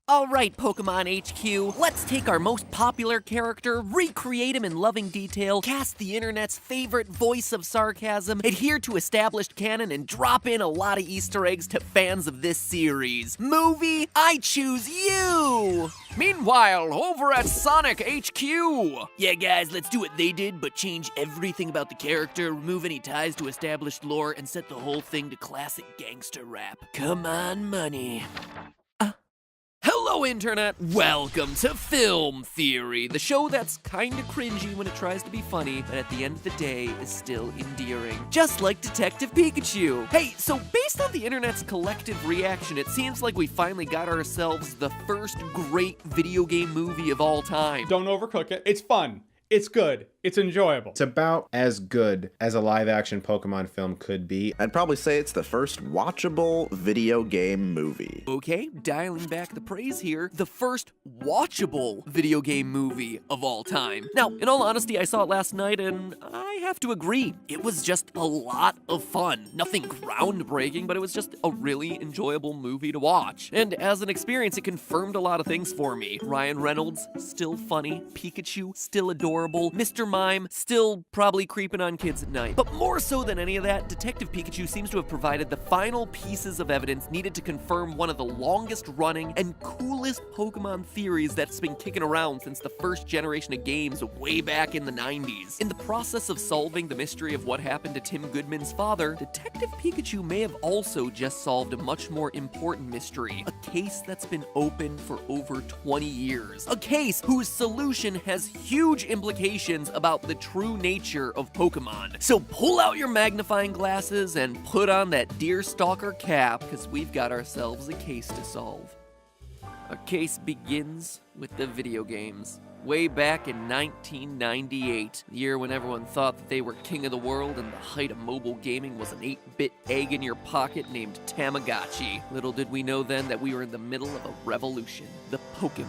Alright, Pokemon HQ, let's take our most popular character, recreate him in loving detail, cast the internet's favorite voice of sarcasm, adhere to established canon, and drop in a lot of Easter eggs to fans of this series. Movie, I choose you! Meanwhile, over at Sonic HQ! Yeah guys, let's do what they did, but change everything about the character, remove any ties to established lore, and set the whole thing to classic gangster rap. Come on, money. Hello, Internet! Welcome to Film Theory, the show that's kinda cringy when it tries to be funny, but at the end of the day is still endearing. Just like Detective Pikachu. Hey, so based on the internet's collective reaction, it seems like we finally got ourselves the first great video game movie of all time. Don't overcook it. It's fun. It's good. It's enjoyable. It's about as good as a live-action Pokemon film could be. I'd probably say it's the first watchable video game movie. Okay, dialing back the praise here, the first watchable video game movie of all time. Now, in all honesty, I saw it last night and I have to agree, it was just a lot of fun. Nothing groundbreaking, but it was just a really enjoyable movie to watch. And as an experience, it confirmed a lot of things for me. Ryan Reynolds, still funny. Pikachu, still adorable. Mr. Mime, still probably creeping on kids at night. But more so than any of that, Detective Pikachu seems to have provided the final pieces of evidence needed to confirm one of the longest running and coolest Pokemon theories that's been kicking around since the first generation of games way back in the 90s. In the process of solving the mystery of what happened to Tim Goodman's father, Detective Pikachu may have also just solved a much more important mystery, a case that's been open for over 20 years. A case whose solution has huge implications about the true nature of Pokemon. So pull out your magnifying glasses and put on that deerstalker cap, because we've got ourselves a case to solve. Our case begins with the video games. Way back in 1998, the year when everyone thought that they were king of the world and the height of mobile gaming was an 8-bit egg in your pocket named Tamagotchi. Little did we know then that we were in the middle of a revolution, the Pokemon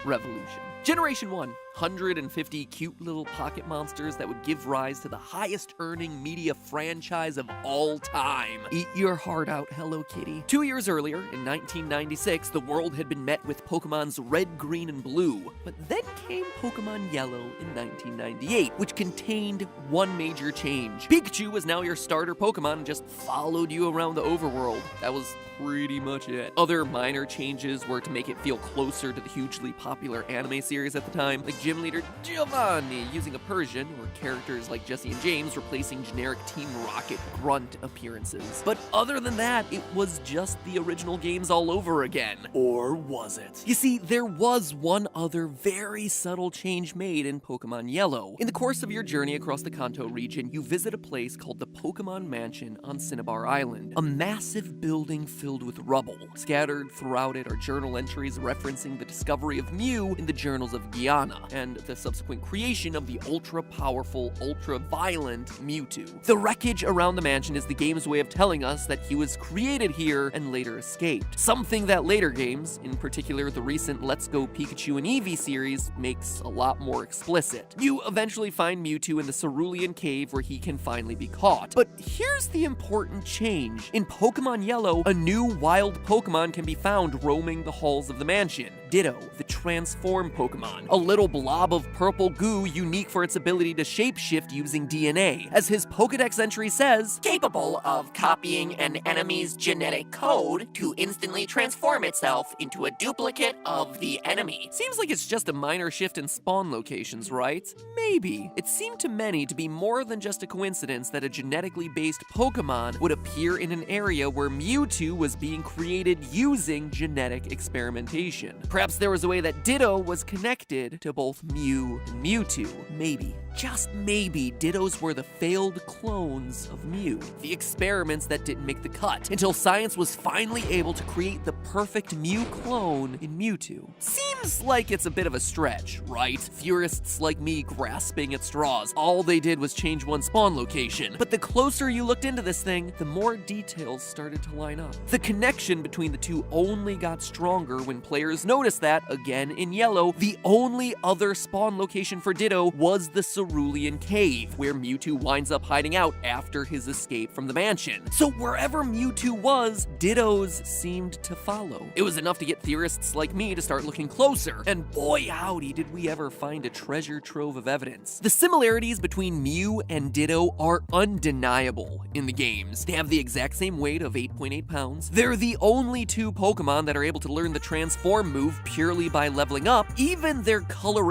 Revolution. Generation 1, 150 cute little pocket monsters that would give rise to the highest earning media franchise of all time. Eat your heart out, Hello Kitty. 2 years earlier, in 1996, the world had been met with Pokemon's Red, Green, and Blue. But then came Pokemon Yellow in 1998, which contained one major change. Pikachu was now your starter Pokemon and just followed you around the overworld. That was pretty much it. Other minor changes were to make it feel closer to the hugely popular anime series at the time, like Gym Leader Giovanni using a Persian, or characters like Jesse and James replacing generic Team Rocket grunt appearances. But other than that, it was just the original games all over again. Or was it? You see, there was one other very subtle change made in Pokemon Yellow. In the course of your journey across the Kanto region, you visit a place called the Pokemon Mansion on Cinnabar Island, a massive building filled with rubble. Scattered throughout it are journal entries referencing the discovery of Mew in the journals of Guyana, and the subsequent creation of the ultra-powerful, ultra-violent Mewtwo. The wreckage around the mansion is the game's way of telling us that he was created here and later escaped. Something that later games, in particular the recent Let's Go Pikachu and Eevee series, makes a lot more explicit. You eventually find Mewtwo in the Cerulean Cave where he can finally be caught. But here's the important change. In Pokemon Yellow, a new wild Pokemon can be found roaming the halls of the mansion. Ditto, the transform Pokemon, a little blob of purple goo unique for its ability to shapeshift using DNA. As his Pokedex entry says, capable of copying an enemy's genetic code to instantly transform itself into a duplicate of the enemy. Seems like it's just a minor shift in spawn locations, right? Maybe. It seemed to many to be more than just a coincidence that a genetically based Pokemon would appear in an area where Mewtwo was being created using genetic experimentation. Perhaps there was a way that Ditto was connected to both Mew and Mewtwo. Maybe, just maybe, Dittos were the failed clones of Mew. The experiments that didn't make the cut, until science was finally able to create the perfect Mew clone in Mewtwo. Seems like it's a bit of a stretch, right? Theorists like me grasping at straws. All they did was change one spawn location. But the closer you looked into this thing, the more details started to line up. The connection between the two only got stronger when players noticed that, again in Yellow, the only other other spawn location for Ditto was the Cerulean Cave, where Mewtwo winds up hiding out after his escape from the mansion. So wherever Mewtwo was, Dittos seemed to follow. It was enough to get theorists like me to start looking closer, and boy howdy did we ever find a treasure trove of evidence. The similarities between Mew and Ditto are undeniable in the games. They have the exact same weight of 8.8 pounds. They're the only two Pokemon that are able to learn the transform move purely by leveling up. Even their coloration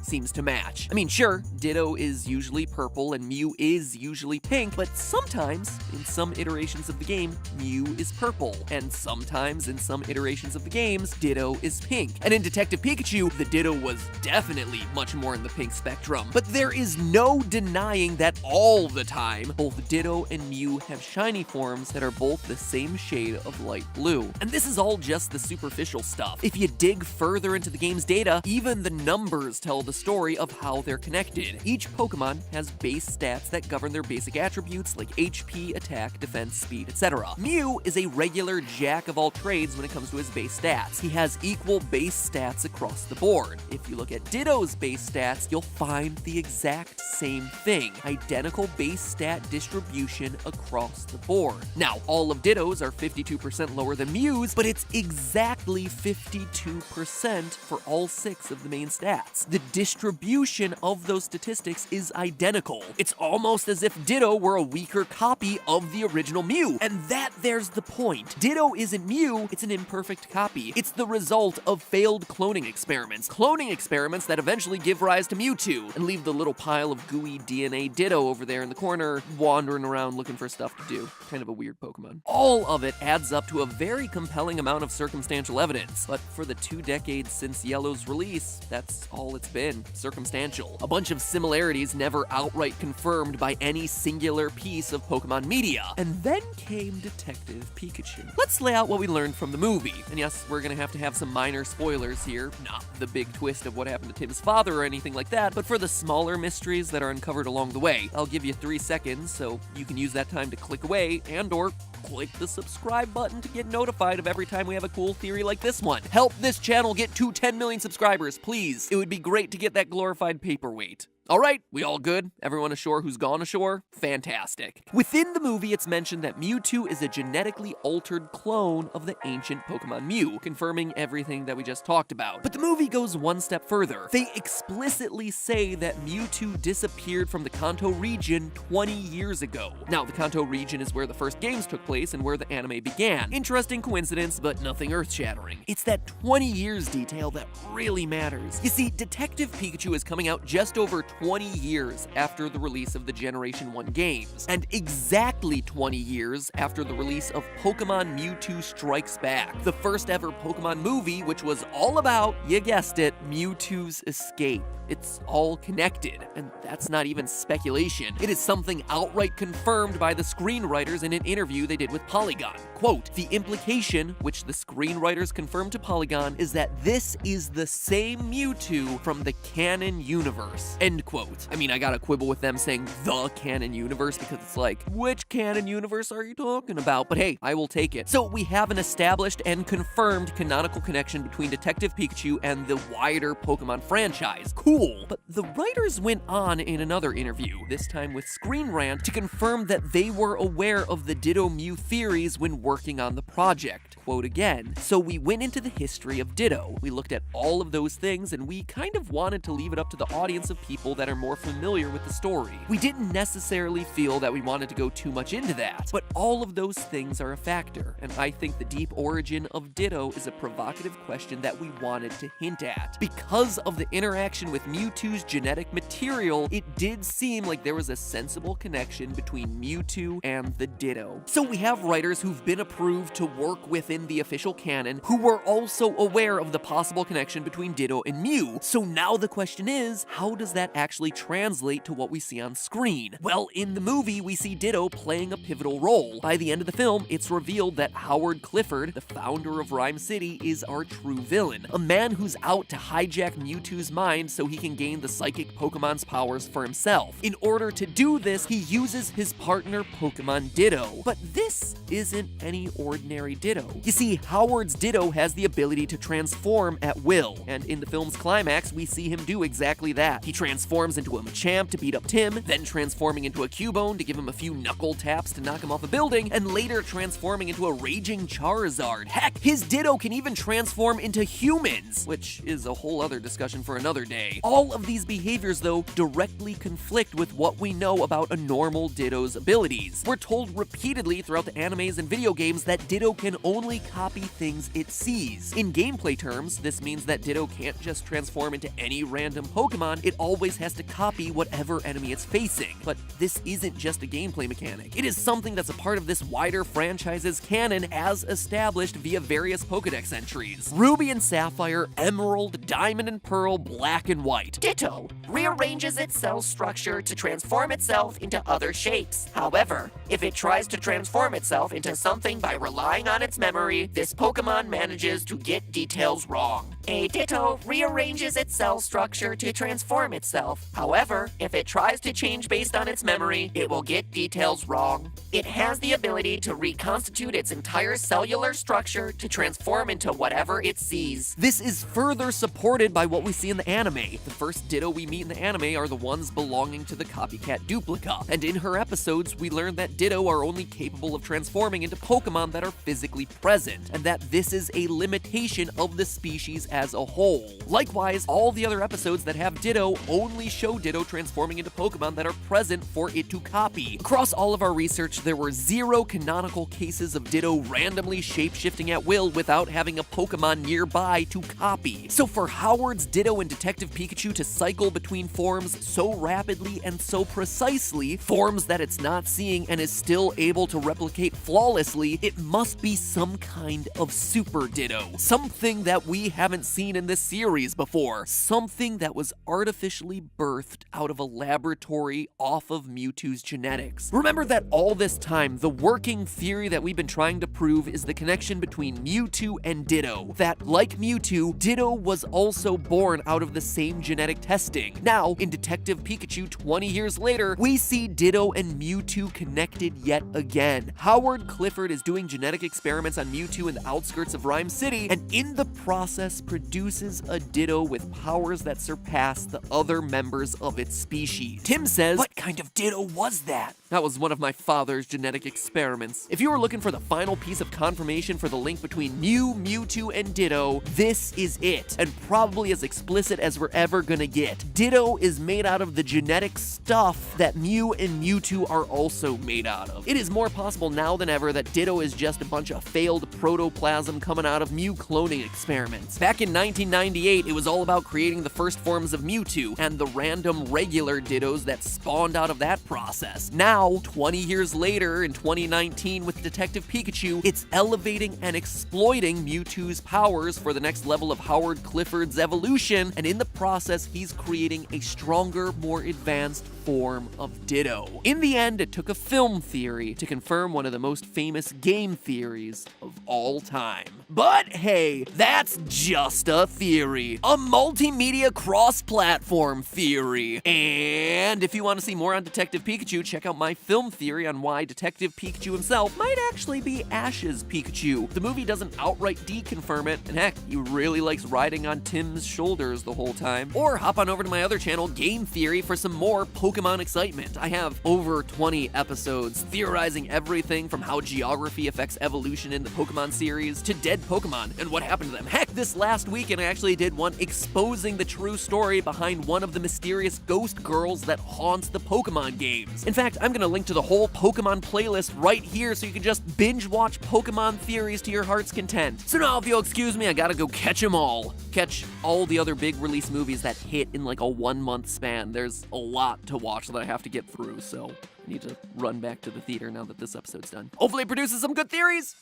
seems to match. I mean, sure, Ditto is usually purple and Mew is usually pink, but sometimes, in some iterations of the game, Mew is purple, and sometimes in some iterations of the games, Ditto is pink. And in Detective Pikachu, the Ditto was definitely much more in the pink spectrum. But there is no denying that all the time, both Ditto and Mew have shiny forms that are both the same shade of light blue. And this is all just the superficial stuff. If you dig further into the game's data, even the numbers tell the story of how they're connected. Each Pokemon has base stats that govern their basic attributes like HP, attack, defense, speed, etc. Mew is a regular jack of all trades when it comes to his base stats. He has equal base stats across the board. If you look at Ditto's base stats, you'll find the exact same thing. Identical base stat distribution across the board. Now, all of Ditto's are 52% lower than Mew's, but it's exactly 52% for all 6 of the main stats. The distribution of those statistics is identical. It's almost as if Ditto were a weaker copy of the original Mew, and there's the point. Ditto isn't Mew, it's an imperfect copy. It's the result of failed cloning experiments. Cloning experiments that eventually give rise to Mewtwo, and leave the little pile of gooey DNA Ditto over there in the corner, wandering around looking for stuff to do. Kind of a weird Pokemon. All of it adds up to a very compelling amount of circumstantial evidence, but for the 2 decades since Yellow's release, that's all it's been, circumstantial. A bunch of similarities never outright confirmed by any singular piece of Pokemon media. And then came Detective Pikachu. Let's lay out what we learned from the movie. And yes, we're gonna have to have some minor spoilers here, not the big twist of what happened to Tim's father or anything like that, but for the smaller mysteries that are uncovered along the way. I'll give you 3 seconds, so you can use that time to click away and/or click the subscribe button to get notified of every time we have a cool theory like this one. Help this channel get to 10 million subscribers, please. It would be great to get that glorified paperweight. All right, we all good? Everyone ashore who's gone ashore? Fantastic. Within the movie, it's mentioned that Mewtwo is a genetically altered clone of the ancient Pokemon Mew, confirming everything that we just talked about. But the movie goes one step further. They explicitly say that Mewtwo disappeared from the Kanto region 20 years ago. Now, the Kanto region is where the first games took place and where the anime began. Interesting coincidence, but nothing earth-shattering. It's that 20 years detail that really matters. You see, Detective Pikachu is coming out just over 20 years after the release of the Generation 1 games, and exactly 20 years after the release of Pokemon Mewtwo Strikes Back, the first ever Pokemon movie which was all about, you guessed it, Mewtwo's escape. It's all connected, and that's not even speculation. It is something outright confirmed by the screenwriters in an interview they did with Polygon. Quote, "The implication, which the screenwriters confirmed to Polygon, is that this is the same Mewtwo from the canon universe." End quote. I mean, I gotta quibble with them saying the canon universe because it's like, which canon universe are you talking about? But hey, I will take it. So we have an established and confirmed canonical connection between Detective Pikachu and the wider Pokemon franchise. Cool. But the writers went on in another interview, this time with Screen Rant, to confirm that they were aware of the Ditto Mew theories when working on the project. Quote again, "So we went into the history of Ditto. We looked at all of those things and we kind of wanted to leave it up to the audience of people that are more familiar with the story. We didn't necessarily feel that we wanted to go too much into that, but all of those things are a factor, and I think the deep origin of Ditto is a provocative question that we wanted to hint at. Because of the interaction with Mewtwo's genetic material, it did seem like there was a sensible connection between Mewtwo and the Ditto. So we have writers who've been approved to work within the official canon who were also aware of the possible connection between Ditto and Mew. So now the question is, how does that actually actually translate to what we see on screen? Well, in the movie, we see Ditto playing a pivotal role. By the end of the film, it's revealed that Howard Clifford, the founder of Rhyme City, is our true villain, a man who's out to hijack Mewtwo's mind so he can gain the psychic Pokemon's powers for himself. In order to do this, he uses his partner Pokemon Ditto. But this isn't any ordinary Ditto. You see, Howard's Ditto has the ability to transform at will, and in the film's climax, we see him do exactly that. He transforms into a Machamp to beat up Tim, then transforming into a Cubone to give him a few knuckle taps to knock him off a building, and later transforming into a raging Charizard. Heck, his Ditto can even transform into humans, which is a whole other discussion for another day. All of these behaviors, though, directly conflict with what we know about a normal Ditto's abilities. We're told repeatedly throughout the animes and video games that Ditto can only copy things it sees. In gameplay terms, this means that Ditto can't just transform into any random Pokemon, it always has to copy whatever enemy it's facing. But this isn't just a gameplay mechanic. It is something that's a part of this wider franchise's canon as established via various Pokedex entries. Ruby and Sapphire, Emerald, Diamond and Pearl, Black and White. Ditto rearranges its cell structure to transform itself into other shapes. However, if it tries to transform itself into something by relying on its memory, this Pokemon manages to get details wrong. A Ditto rearranges its cell structure to transform itself. However, if it tries to change based on its memory, it will get details wrong. It has the ability to reconstitute its entire cellular structure to transform into whatever it sees. This is further supported by what we see in the anime. The first Ditto we meet in the anime are the ones belonging to the copycat Duplica, and in her episodes, we learn that Ditto are only capable of transforming into Pokemon that are physically present, and that this is a limitation of the species as a whole. Likewise, all the other episodes that have Ditto only show Ditto transforming into Pokemon that are present for it to copy. Across all of our research, there were 0 canonical cases of Ditto randomly shape-shifting at will without having a Pokemon nearby to copy. So for Howard's Ditto and Detective Pikachu to cycle between forms so rapidly and so precisely, forms that it's not seeing and is still able to replicate flawlessly, it must be some kind of super Ditto. Something that we haven't seen in this series before. Something that was artificially birthed out of a laboratory off of Mewtwo's genetics. Remember that all this time, the working theory that we've been trying to prove is the connection between Mewtwo and Ditto. That, like Mewtwo, Ditto was also born out of the same genetic testing. Now, in Detective Pikachu 20 years later, we see Ditto and Mewtwo connected yet again. Howard Clifford is doing genetic experiments on Mewtwo in the outskirts of Rhyme City, and in the process produces a Ditto with powers that surpass the other members of its species. Tim says, "What kind of Ditto was that?" That was one of my father's genetic experiments. If you were looking for the final piece of confirmation for the link between Mew, Mewtwo, and Ditto, this is it, and probably as explicit as we're ever gonna get. Ditto is made out of the genetic stuff that Mew and Mewtwo are also made out of. It is more possible now than ever that Ditto is just a bunch of failed protoplasm coming out of Mew cloning experiments. Back in 1998, it was all about creating the first forms of Mewtwo and the random regular Dittos that spawned out of that process. Now, 20 years later, in 2019 with Detective Pikachu, it's elevating and exploiting Mewtwo's powers for the next level of Howard Clifford's evolution, and in the process, he's creating a stronger, more advanced form of Ditto. In the end, it took a film theory to confirm one of the most famous game theories of all time. But hey, that's just a theory. A multimedia cross-platform theory. And if you want to see more on Detective Pikachu, check out my film theory on why Detective Pikachu himself might actually be Ash's Pikachu. The movie doesn't outright deconfirm it, and heck, he really likes riding on Tim's shoulders the whole time. Or hop on over to my other channel, Game Theory, for some more Pokemon excitement. I have over 20 episodes theorizing everything from how geography affects evolution in the Pokemon series to dead Pokemon and what happened to them. Heck, this last weekend I actually did one exposing the true story behind one of the mysterious ghost girls that haunts the Pokemon games. In fact, I'm gonna link to the whole Pokemon playlist right here so you can just binge watch Pokemon theories to your heart's content. So now, if you'll excuse me, I gotta go catch them all. Catch all the other big release movies that hit in like a 1-month span. There's a lot to watch that I have to get through, so I need to run back to the theater now that this episode's done. Hopefully it produces some good theories.